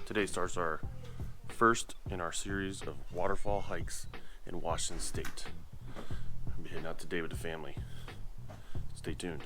Today starts our first in our series of waterfall hikes in Washington State. I'll be heading out today with the family. Stay tuned.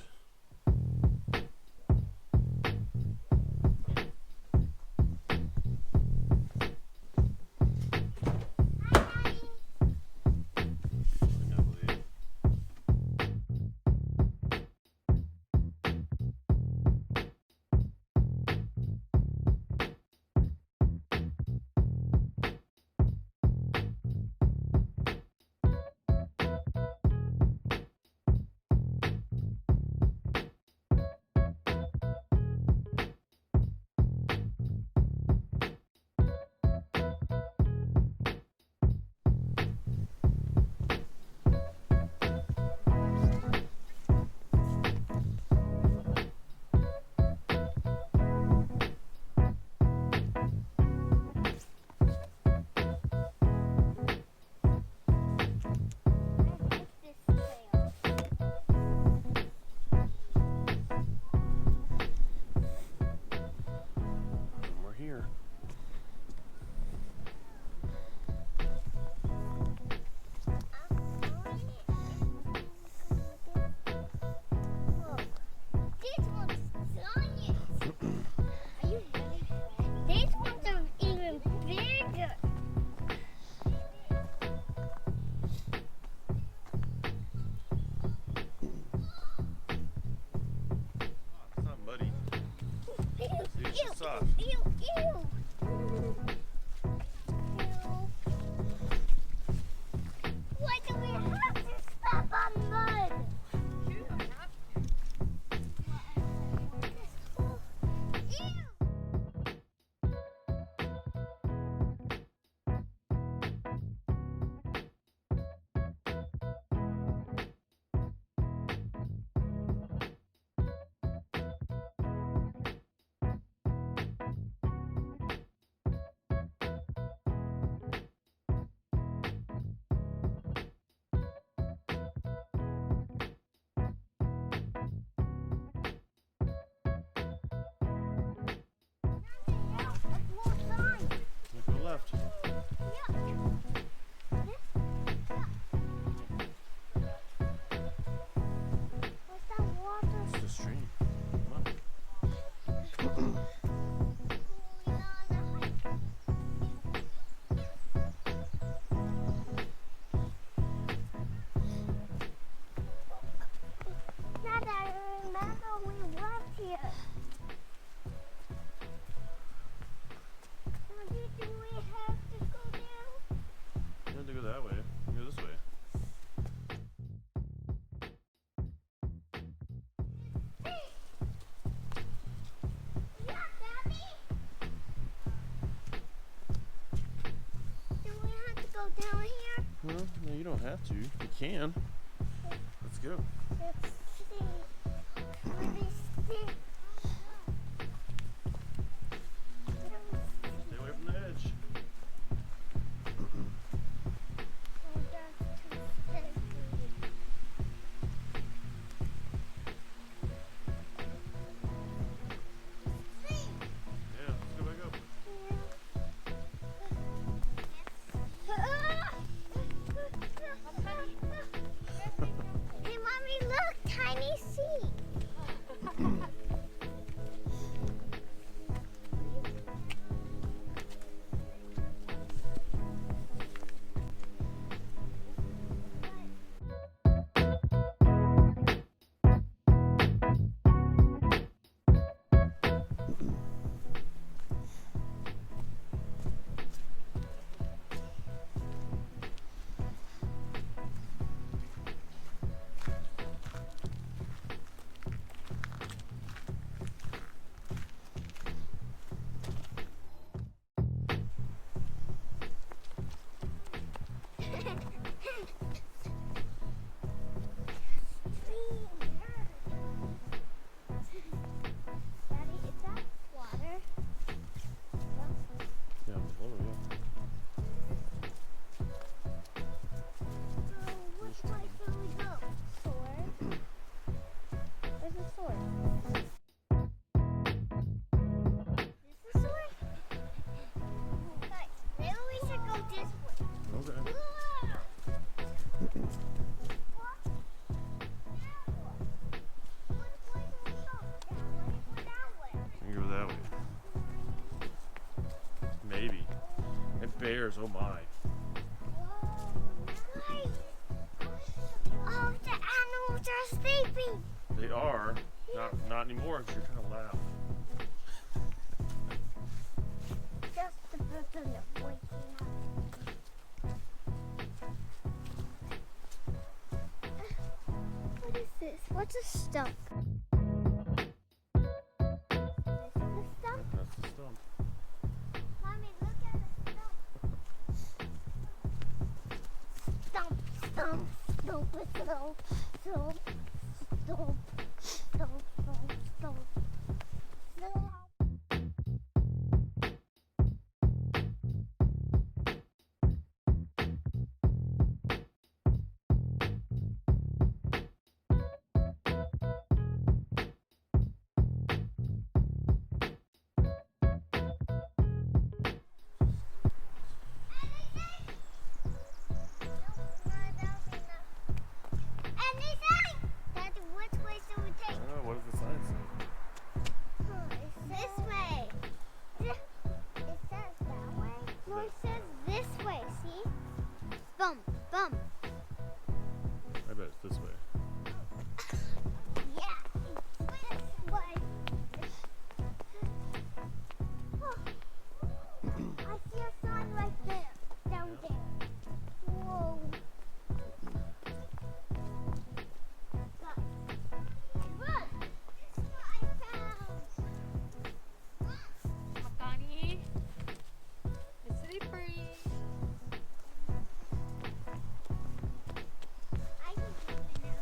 Soft. Ew, ew. Why do we have to step on mud? You don't have to. Ew. Go left. What's that water? It's the stream. Come on. Now that I remember we walked here. Do we have to go down? You have to go that way. You go this way. Yeah, Daddy? Do we have to go down here? Well, no, you don't have to. You can. Let's go. Let's see. Let me see. Stay away from the edge. Yeah, let's go back up. Hey, Mommy, look, tiny seat. bears. Oh my. Nice. Oh, the animals are sleeping. They are. Not anymore because you're kind of loud. Just the person that's waking up. What is this? What's a stump? This is a stump? That's the stump. Mommy, look at the stump. Stump, stump, stump, stump, stump, stump, stump, stump, stump. Stump. Daddy, which way should we take? Oh, what does the sign say? This way. It says that way. No, it says this way. See? Bump, bump. I bet it's this way. Yeah, it's this way. Oh, I see a sign right there, down there. Whoa. Look, this is what I found. Makani. It's slippery. I can do it now.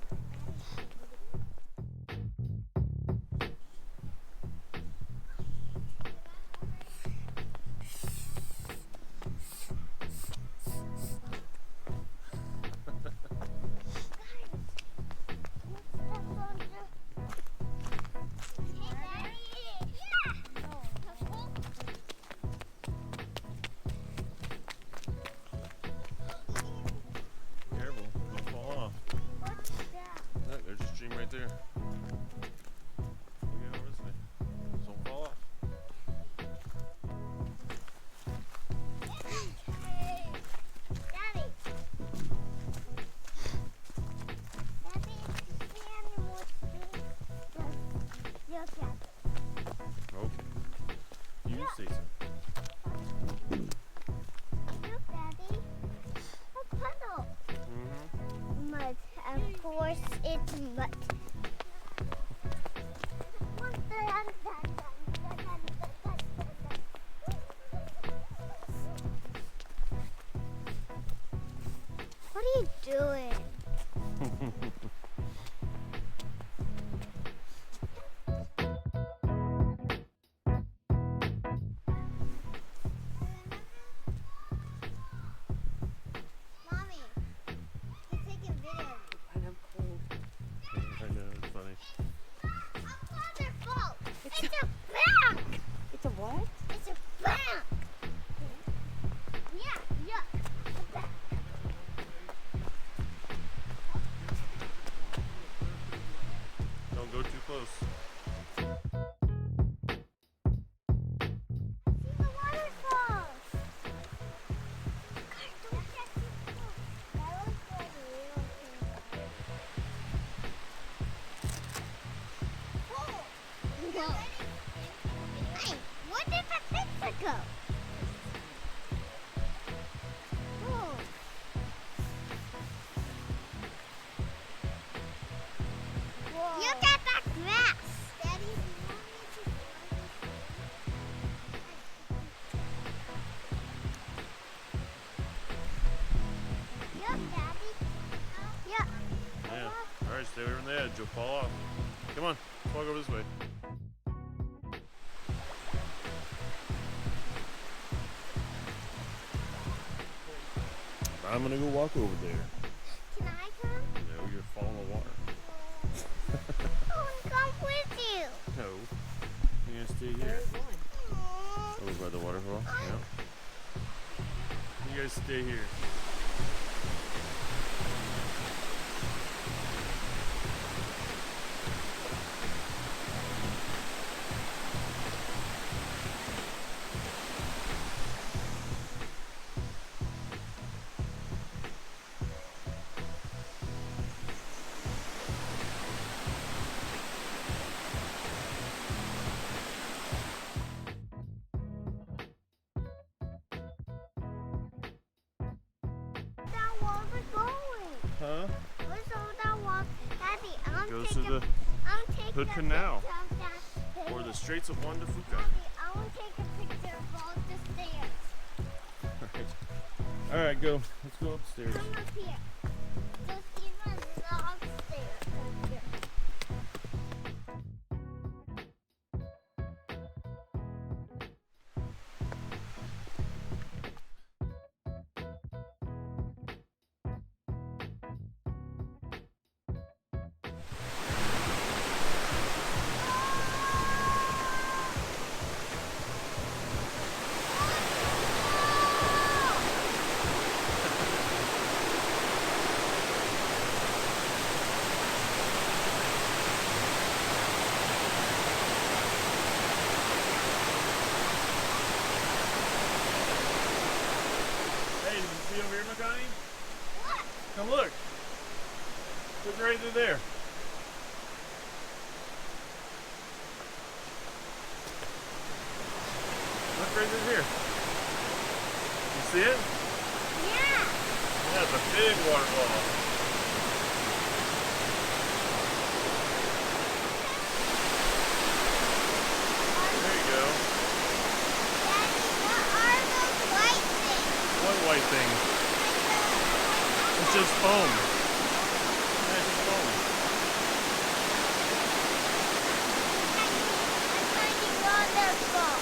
Careful, don't fall off. What's that? Look, there's a stream right there. Look at over this way. Don't fall off. Daddy. Daddy, the animals look at it. Okay. You say so. Look, Daddy. A puddle. Mm-hmm. Mud. Of course, it's mud. What are you doing? Mommy, he's taking video. And I'm cold. I know, it's funny. Wonderful! It's a bank! It's a what? It's a bank! Yeah, yeah. A bank. Don't go too close. See the waterfalls! God, don't get too close. That looks like real cool. Whoa! Hey, where did the pizza go? Whoa. Look at that grass! Daddy, do you want me to Yep, Daddy. Yeah. Yeah. Alright, stay away from the edge. You'll fall off. Come on, let's walk over this way. I'm gonna go walk over there. Can I come? No, you're falling in the water. I want to come with you. No. You're gonna stay here. Over by the waterfall? Yeah. You guys stay here. Huh? Where's all that water? Daddy, I'm Goes taking, to the I'm taking Hood a Canal. picture of that or the picture. Straits of Juan de Fuca. Daddy, I want to take a picture of all the stairs. All right, go. Let's go upstairs. Come up here. Just even the upstairs up here. Hey, did you see over here, Makani? What? Come look. Look right through there. Look right through here. You see it? Yeah. Yeah, it's a big waterfall. There you go. Daddy, what are those white things? What white thing? It's just foam. Yeah, it's just foam. Tiny waterfall.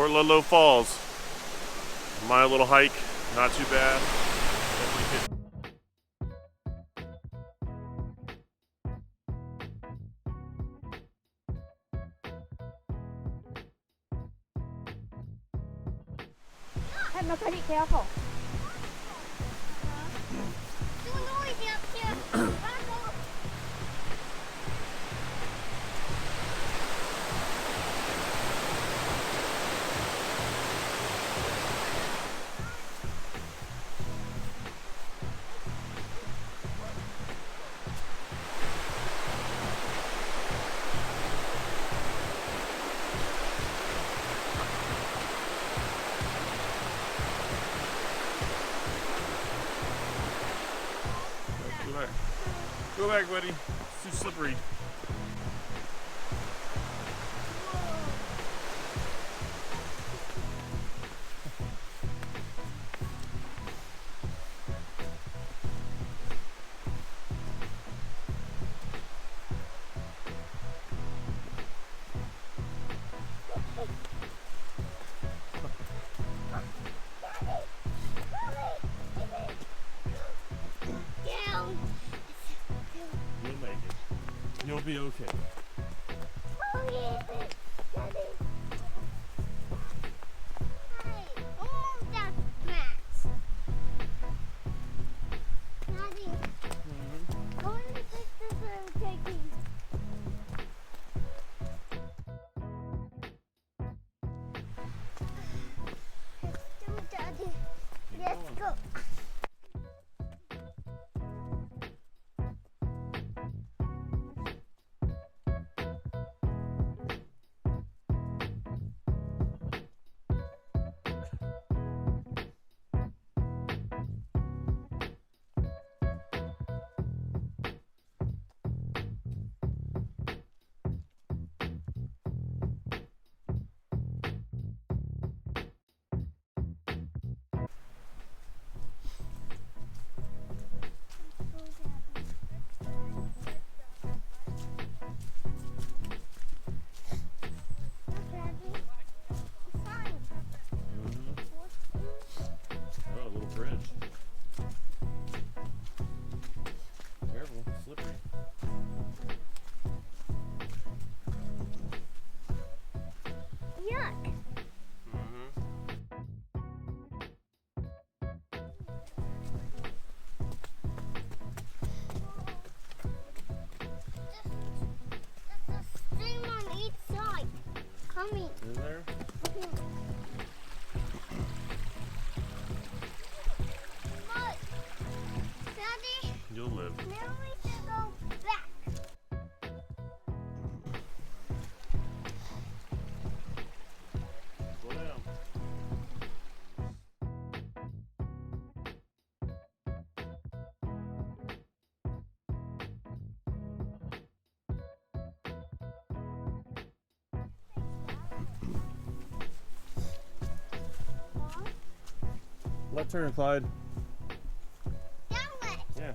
Fort Ludlow Falls. My little hike, not too bad. Hey, Makani, careful. Too noisy up here. Run over. Go back. Go back, buddy. It's too slippery. Down. You'll make it. You'll be okay. Oh, yeah. Daddy. Hey, almost at max. Daddy, how many pictures are you taking? Let's do it, Daddy. Let's go. You'll live. Now we should go back. Slow down. Left turn, Clyde. That way. Yeah.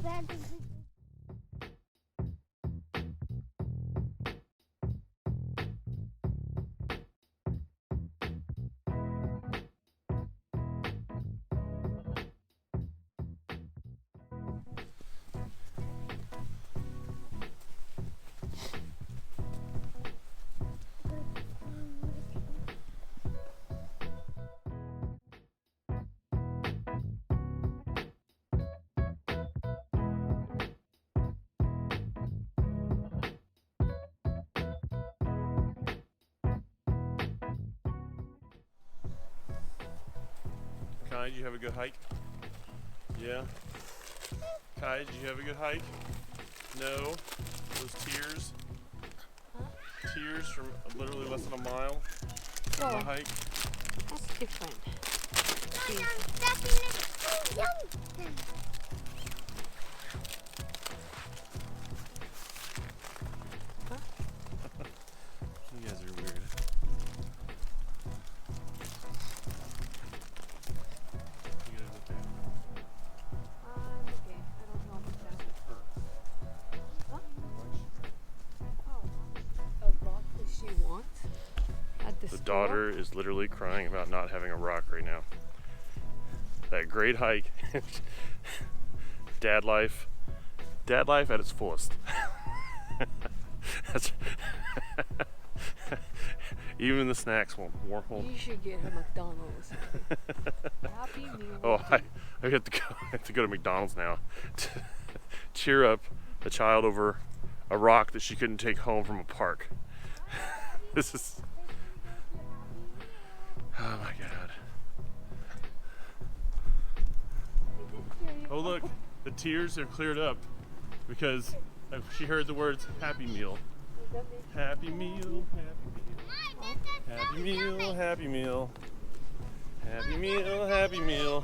That is Kai, did you have a good hike? Yeah? Kai, did you have a good hike? No? Those tears? Tears from literally less than a mile on Oh, a hike? that's different. I'm stuck in it. Yum. You guys are weird. You guys okay? I'm okay. I don't know about that. Huh? Oh, a rock that she wants at the The store? daughter is literally crying about not having a rock right now. That great hike. Dad life at its fullest. That's even the snacks won't. You should get her McDonald's. Happy Meal. Oh, I have to go to McDonald's now to cheer up a child over a rock that she couldn't take home from a park. This is, oh my God. Oh look, the tears have cleared up because she heard the words Happy Meal. Happy Meal, Happy Meal, Happy Meal, Happy Meal, Happy Meal.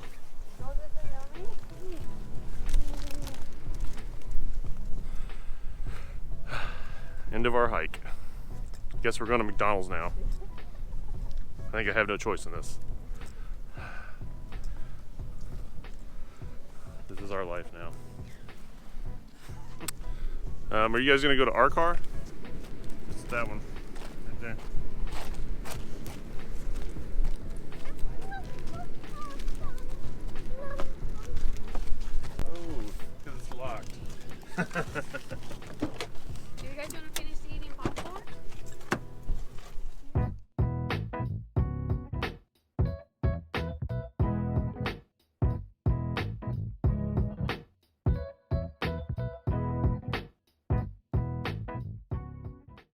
End of our hike. Guess we're going to McDonald's now. I think I have no choice in this. This is our life now. Are you guys going to go to our car? It's that one right there. Oh, because it's locked.